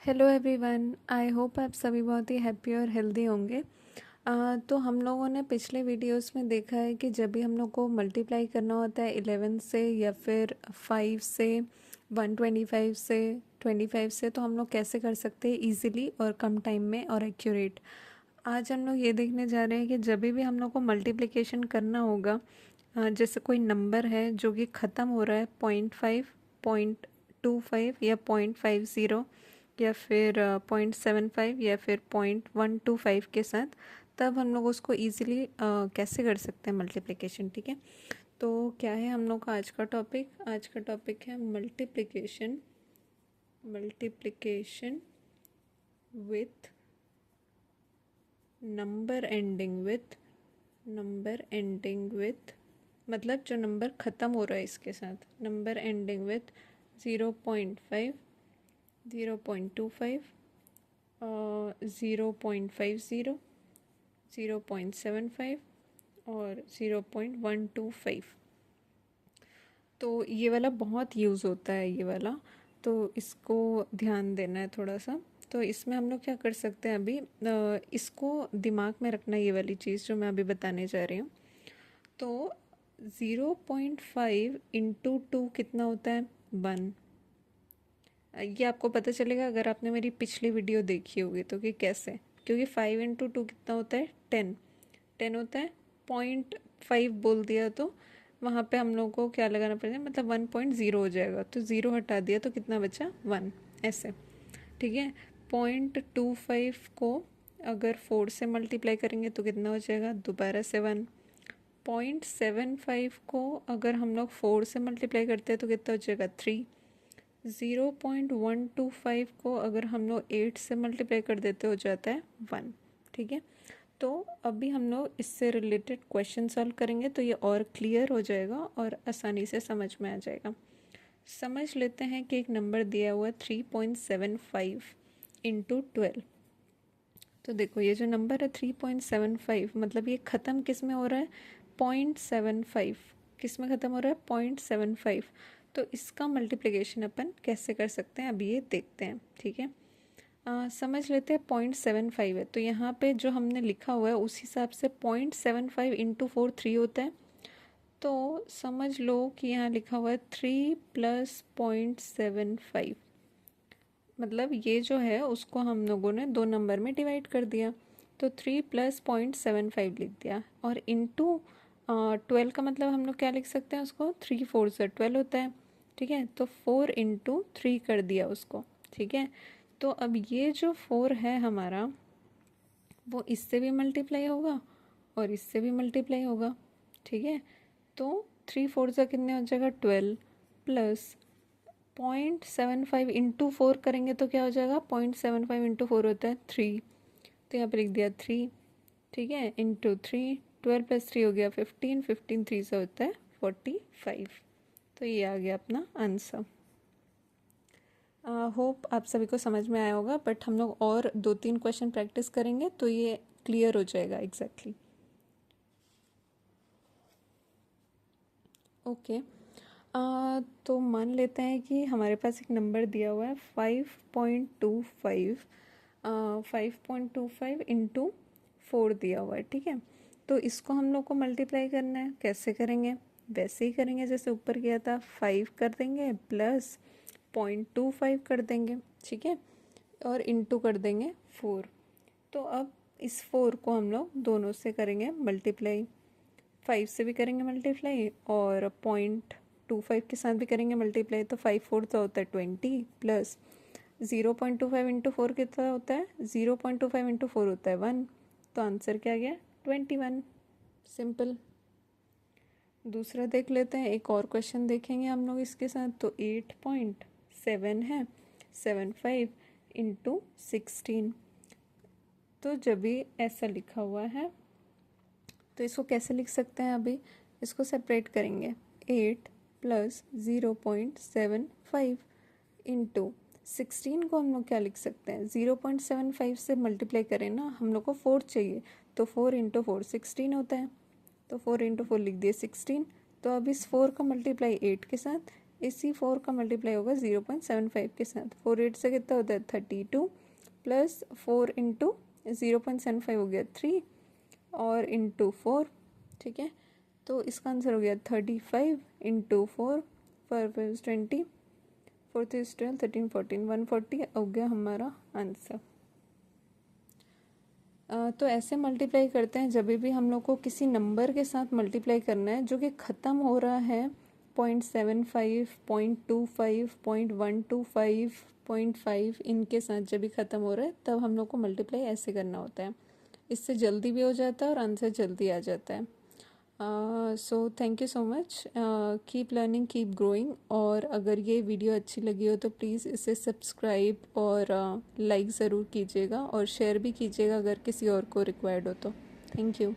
Hello everyone, I hope आप सभी बहुत ही हैप्पी और हेल्दी होंगे। तो हम लोगों ने पिछले वीडियोस में देखा है कि जब भी हम लोग को मल्टीप्लाई करना होता है 11 से या फिर 5 से 125 से 25 से, तो हम लोग कैसे कर सकते हैं इजीली और कम टाइम में और एक्यूरेट। आज हम लोग ये देखने जा रहे हैं कि जब भी हम लोग को मल्टीप्लिकेशन करना होगा, जैसे कोई नंबर है जो कि ख़त्म हो रहा है 0.5, 0.25 या 0.50 या फिर 0.75 या फिर 0.125 के साथ, तब हम लोग उसको ईज़िली कैसे कर सकते हैं मल्टीप्लिकेशन। ठीक है, तो क्या है हम लोग का आज का टॉपिक है multiplication with number ending with मतलब जो नंबर ख़त्म हो रहा है इसके साथ, नंबर एंडिंग विथ 0.5, 0.25, 0.50, 0.75 और 0.125। तो ये वाला बहुत यूज़ होता है ये वाला, तो इसको ध्यान देना है थोड़ा सा। तो इसमें हम लोग क्या कर सकते हैं अभी, इसको दिमाग में रखना, ये वाली चीज़ जो मैं अभी बताने जा रही हूँ। तो 0.5 इंटू 2 कितना होता है? 1। ये आपको पता चलेगा अगर आपने मेरी पिछली वीडियो देखी होगी तो, कि कैसे, क्योंकि 5 इंटू 2 कितना होता है? 10 होता है। 0.5 बोल दिया तो वहाँ पे हम लोग को क्या लगाना पड़ेगा, मतलब 1.0 हो जाएगा, तो ज़ीरो हटा दिया तो कितना बचा? 1। ऐसे, ठीक है। 0.25 को अगर 4 से मल्टीप्लाई करेंगे तो कितना हो जाएगा? दोबारा से 1। 0.75 को अगर हम लोग 4 से मल्टीप्लाई करते हैं तो कितना हो जाएगा? 3। 0.125 को अगर हम लोग 8 से मल्टीप्लाई कर देते हो जाता है 1। ठीक है, तो अभी हम लोग इससे रिलेटेड क्वेश्चन सॉल्व करेंगे तो ये और क्लियर हो जाएगा और आसानी से समझ में आ जाएगा। समझ लेते हैं कि एक नंबर दिया हुआ है 3.75 इंटू 12। तो देखो ये जो नंबर है 3.75, मतलब ये ख़त्म किस में हो रहा है? 0.75। किस में ख़त्म हो रहा है? 0.75। तो इसका मल्टीप्लिकेशन अपन कैसे कर सकते हैं अभी ये देखते हैं। ठीक है, समझ लेते हैं। 0.75 है तो यहाँ पे जो हमने लिखा हुआ है उस हिसाब से 0.75 इंटू 4 3 होता है। तो समझ लो कि यहाँ लिखा हुआ है 3 प्लस 0.75, मतलब ये जो है उसको हम लोगों ने दो नंबर में डिवाइड कर दिया, तो 3 प्लस 0.75 लिख दिया। और इंटू 12 का मतलब हम लोग क्या लिख सकते हैं उसको? 3 4 से 12 होता है। ठीक है, तो 4 इंटू 3 कर दिया उसको। ठीक है, तो अब ये जो 4 है हमारा, वो इससे भी मल्टीप्लाई होगा और इससे भी मल्टीप्लाई होगा। ठीक है, तो 3 4 से कितने हो जाएगा? 12 प्लस 0.75 इंटू 4 करेंगे तो क्या हो जाएगा? 0.75 इंटू 4 होता है 3, तो यहाँ पर लिख दिया 3। ठीक है, इंटू 3, 12 प्लस 3 हो गया 15, 15 3 से होता है 45। तो ये आ गया अपना आंसर। होप आप सभी को समझ में आया होगा, बट हम लोग और 2-3 क्वेश्चन प्रैक्टिस करेंगे तो ये क्लियर हो जाएगा एग्जैक्टली। ओके, तो मान लेते हैं कि हमारे पास एक नंबर दिया हुआ है 5.25, 5.25 इंटू 4 दिया हुआ है। ठीक है, तो इसको हम लोग को मल्टीप्लाई करना है। कैसे करेंगे? वैसे ही करेंगे जैसे ऊपर किया था, 5 कर देंगे प्लस 0.25 कर देंगे। ठीक है, और इंटू कर देंगे 4। तो अब इस 4 को हम लोग दोनों से करेंगे मल्टीप्लाई, 5 से भी करेंगे मल्टीप्लाई और 0.25 के साथ भी करेंगे मल्टीप्लाई। तो 5 4 तो होता है 20 प्लस 0.25 इंटू 4 कितना होता है? 0.25 इंटू 4 होता है 1। तो आंसर क्या गया? 21। सिंपल। दूसरा देख लेते हैं, एक और क्वेश्चन देखेंगे हम लोग इसके साथ। तो 8.7 है 75 इंटू 16। तो जब भी ऐसा लिखा हुआ है तो इसको कैसे लिख सकते हैं? अभी इसको सेपरेट करेंगे। 8 प्लस 0.75 इंटू 16 को हम लोग क्या लिख सकते हैं? 0.75 से मल्टीप्लाई करें ना, हम लोग को 4 चाहिए, तो 4 इंटू 4 16 होता है। तो 4 इंटू 4 लिख दिए 16। तो अब इस 4 का मल्टीप्लाई 8 के साथ, इसी 4 का मल्टीप्लाई होगा 0.75 के साथ। 4 8 से कितना होता है 32 प्लस 4 इंटू 0.75 हो गया 3 और इंटू 4, ठीक है। तो इसका आंसर हो गया 35 इंटू 4, 4 इज 20, 4 इज 12, 13 14, 140 हो गया हमारा आंसर। तो ऐसे मल्टीप्लाई करते हैं जब भी हम लोग को किसी नंबर के साथ मल्टीप्लाई करना है जो कि ख़त्म हो रहा है 0.75, 0.25, 0.125, 0.5 इनके साथ जब भी ख़त्म हो रहा है तब हम लोग को मल्टीप्लाई ऐसे करना होता है। इससे जल्दी भी हो जाता है और आंसर जल्दी आ जाता है। So thank you so much, keep learning keep growing. और अगर ये वीडियो अच्छी लगी हो तो प्लीज़ इसे सब्सक्राइब और लाइक ज़रूर कीजिएगा और शेयर भी कीजिएगा अगर किसी और को रिक्वायर्ड हो तो। Thank you.